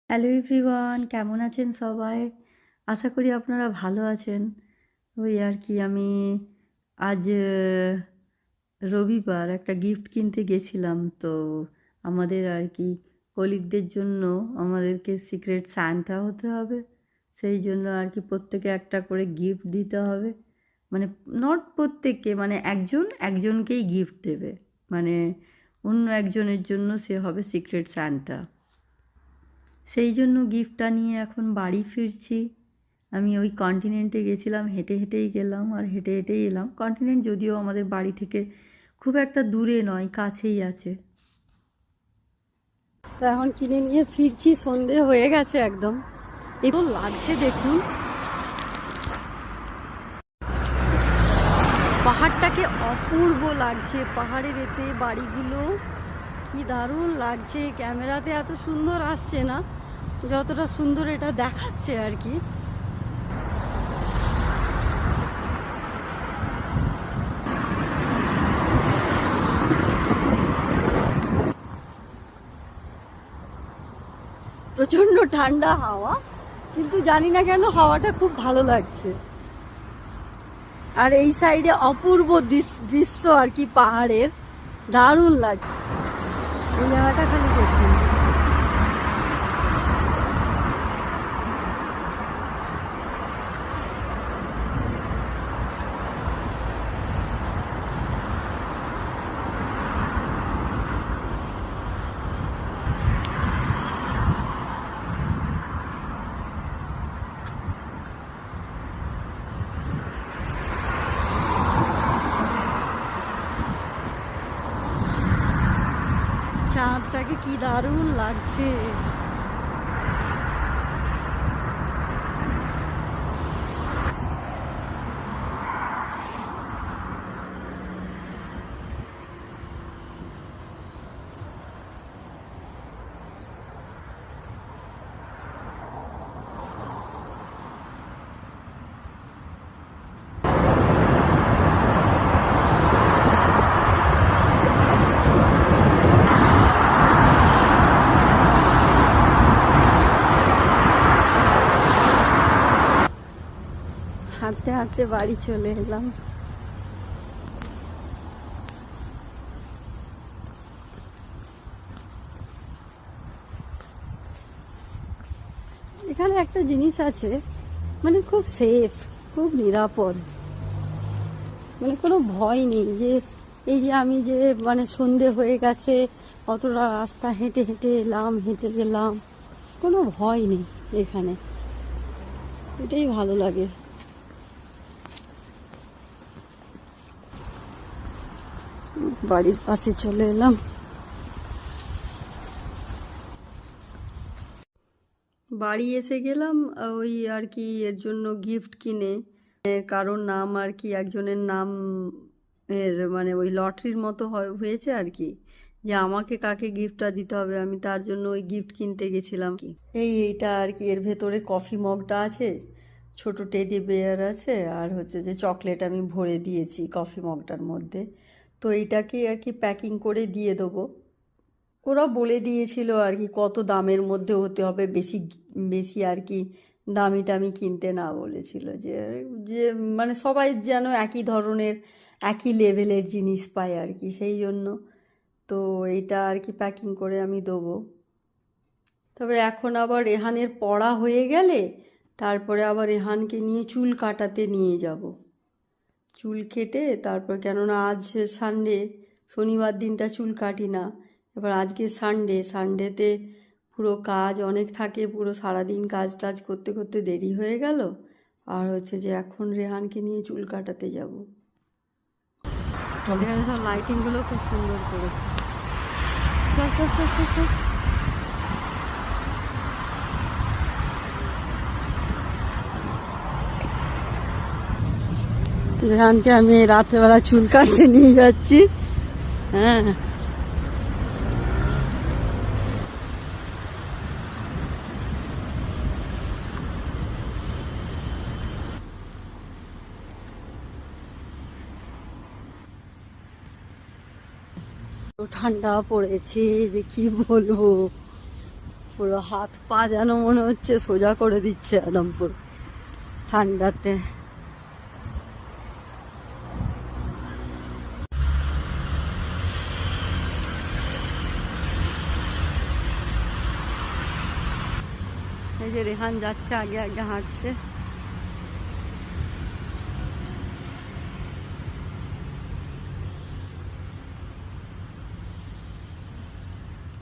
Hello everyone, কেমন আছেন সবাই? আশা করি আপনারা ভালো আছেন। ওই আর কি আমি আজ রবিবার একটা গিফট কিনতে গেছিলাম। তো আমাদের আর কি কলিগদের জন্য আমাদেরকে সিক্রেট সান্টা হতে হবে। সেই জন্য আর কি প্রত্যেকে একটা করে গিফট দিতে হবে। মানে নট প্রত্যেককে, মানে একজন একজনকেই গিফট দেবে। মানে অন্য একজনের জন্য সে হবে সিক্রেট সান্টা। সেই জন্য গিফটটা নিয়ে এখন বাড়ি ফিরছি। আমি ওই কন্টিনেন্টে গেছিলাম, হেঁটে হেঁটেই গেলাম আর হেঁটে হেঁটেই এলাম। কন্টিনেন্ট যদিও আমাদের বাড়ি থেকে খুব একটা দূরে নয়, কাছেই আছে। তো এখন কিনে নিয়ে ফিরছি, সন্ধে হয়ে গেছে একদম। এগুলো লাগছে দেখুন, পাহাড়টাকে অপূর্ব লাগছে। পাহাড়ের এতে বাড়িগুলো কি দারুণ লাগছে। ক্যামেরাতে এত সুন্দর আসছে না, যতটা সুন্দর এটা দেখাচ্ছে আর কি। প্রচন্ড ঠান্ডা হাওয়া, কিন্তু জানি না কেন হাওয়াটা খুব ভালো লাগছে। আর এই সাইডে অপূর্ব দৃশ্য আর কি, পাহাড়ের দারুণ লাগছে। এই জায়গাটা খালি দেখুন। চাঁদটাকে কি দারুণ লাগছে। হাঁটতে হাঁটতে বাড়ি চলে এলাম। এখানে একটা জিনিস আছে, মানে খুব সেফ, খুব নিরাপদ, মানে কোনো ভয় নেই। যে এই যে আমি যে মানে সন্ধে হয়ে গেছে, অতটা রাস্তা হেঁটে হেঁটে এলাম, হেঁটে গেলাম, কোনো ভয় নেই এখানে। এটাই ভালো লাগে। বাড়ির পাশে চলে এলাম। বাড়ি এসে গেলাম ওই আর কি এর জন্য গিফট কিনে। কারোর নাম আর কি, একজনের নাম এর মানে ওই লটারির মতো হয়েছে আর কি, যে আমাকে কাকে গিফটটা দিতে হবে। আমি তার জন্য ওই গিফট কিনতে গেছিলাম কি। এইটা আর কি, এর ভেতরে কফি মগটা আছে, ছোট টেডি বেয়ার আছে, আর হচ্ছে যে চকলেট আমি ভরে দিয়েছি কফি মগটার মধ্যে। তো এইটাকে আর কি প্যাকিং করে দিয়ে দেবো। ওরা বলে দিয়েছিল আর কি কত দামের মধ্যে হতে হবে, বেশি বেশি আর কি দামি টামি কিনতে না বলেছিল। যে যে মানে সবাই যেন একই ধরনের একই লেভেলের জিনিস পায় আর কি, সেই জন্য। তো এইটা আর কি প্যাকিং করে আমি দেবো। তবে এখন আবার রেহানের পড়া হয়ে গেলে তারপরে আবার রেহানকে নিয়ে চুল কাটাতে নিয়ে যাব। চুল কেটে তারপর, কেননা আজ সানডে, শনিবার দিনটা চুল কাটি না। এবার আজকে সানডেতে পুরো কাজ অনেক থাকে, পুরো সারাদিন কাজ টাজ করতে করতে দেরি হয়ে গেল। আর হচ্ছে যে এখন রেহানকে নিয়ে চুল কাটাতে যাব। এখানে সব লাইটিংগুলো খুব সুন্দর করেছে। চল চল চল চল চল। রেহানকে আমি রাত্রেবেলা চুল কাটতে নিয়ে যাচ্ছি। হ্যাঁ, তো ঠান্ডা পড়েছে যে কি বলবো। পুরো হাত পা যেন মনে হচ্ছে সোজা করে দিচ্ছে একদম পুরো ঠান্ডাতে। এই যে রেহান যাচ্ছে আগে আগে হাঁটছে।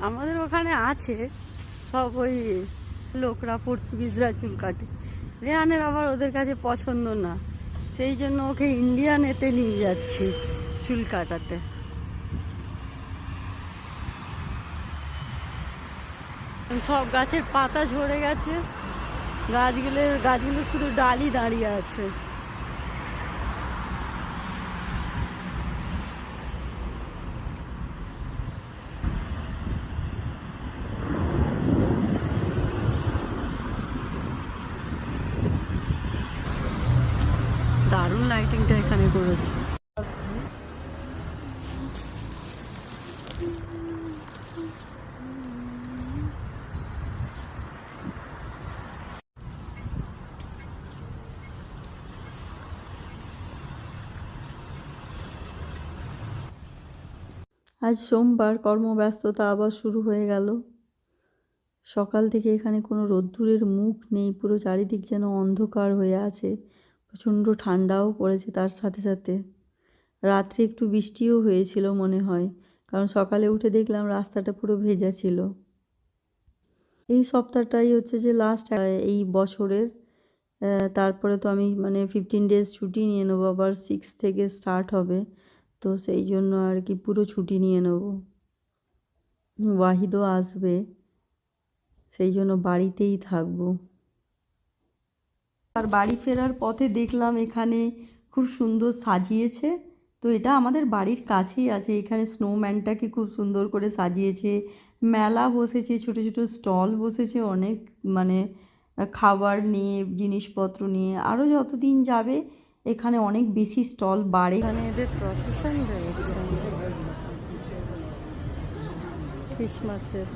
আমাদের ওখানে আছে সব ওই লোকরা, পর্তুগিজরা চুল কাটে। রেহানের আবার ওদের কাছে পছন্দ না, সেই জন্য ওকে ইন্ডিয়ানেতে নিয়ে যাচ্ছি চুল কাটাতে। সব গাছের পাতা ঝরে গেছে, গাছগুলো শুধু ডালই দাঁড়িয়ে আছে। দারুণ লাইটিংটা এখানে করেছে। আজ সোমবার, কর্মব্যস্ততা আবার শুরু হয়ে গেল। সকাল থেকে এখানে কোনো রোদ্দুরের মুখ নেই, পুরো চারিদিক যেন অন্ধকার হয়ে আছে। প্রচণ্ড ঠান্ডাও পড়েছে তার সাথে সাথে। রাত্রে একটু বৃষ্টিও হয়েছিল মনে হয়, কারণ সকালে উঠে দেখলাম রাস্তাটা পুরো ভেজা ছিল। এই সপ্তাহটাই হচ্ছে যে লাস্ট এই বছরের। তারপরে তো আমি 15 ডেজ ছুটি নিয়ে নেবো, আবার 6 থেকে স্টার্ট হবে, তো সেই জন্য আর কি পুরো ছুটি নিয়ে নেব। ওয়াহিদও আসবে, সেই জন্য বাড়িতেই থাকবো। আর বাড়ি ফেরার পথে দেখলাম এখানে খুব সুন্দর সাজিয়েছে, তো এটা আমাদের বাড়ির কাছেই আছে। এখানে স্নোম্যানটাকে খুব সুন্দর করে সাজিয়েছে, মেলা বসেছে, ছোট ছোট স্টল বসেছে অনেক, খাবার নিয়ে, জিনিসপত্র নিয়ে। আরও যতদিন যাবে এখানে অনেক বেশি স্টল বাড়ে। এখানে এদের প্রসেশন বেরোচ্ছে ক্রিসমাসের।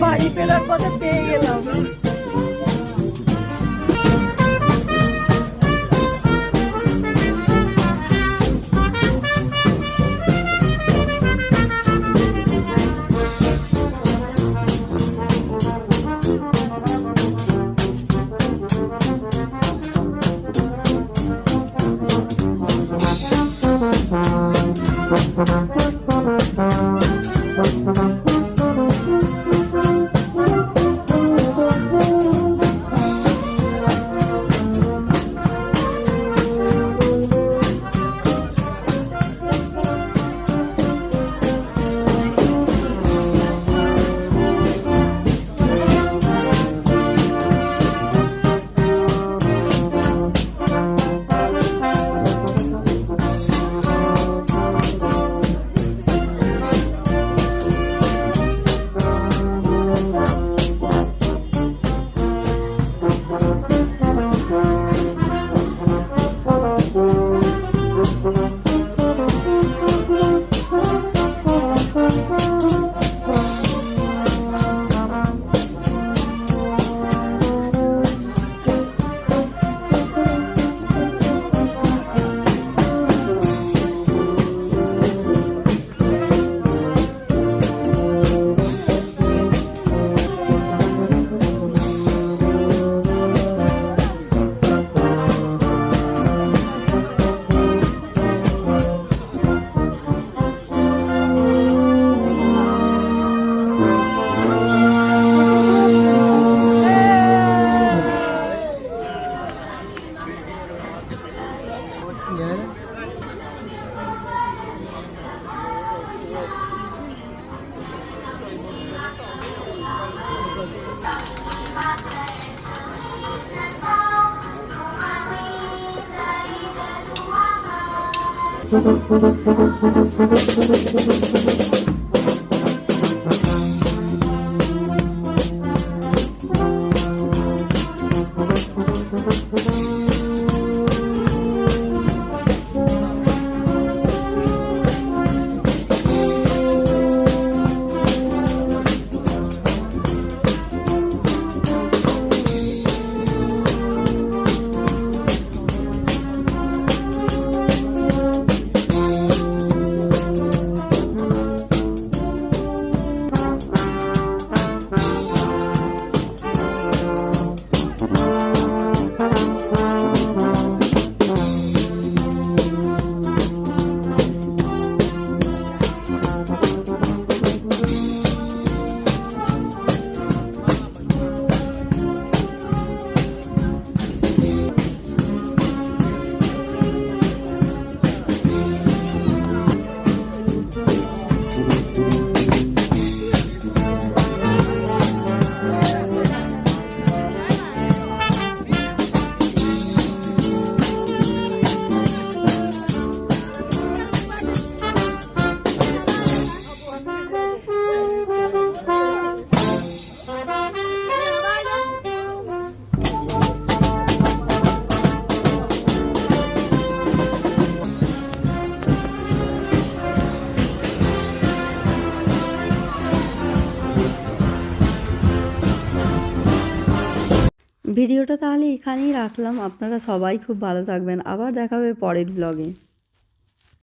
বাড়ি ফেরার পথে পেয়ে গেলাম। ভিডিওটা তাহলে এখানেই রাখলাম। আপনারা সবাই খুব ভালো থাকবেন। আবার দেখা হবে পরের ব্লগে।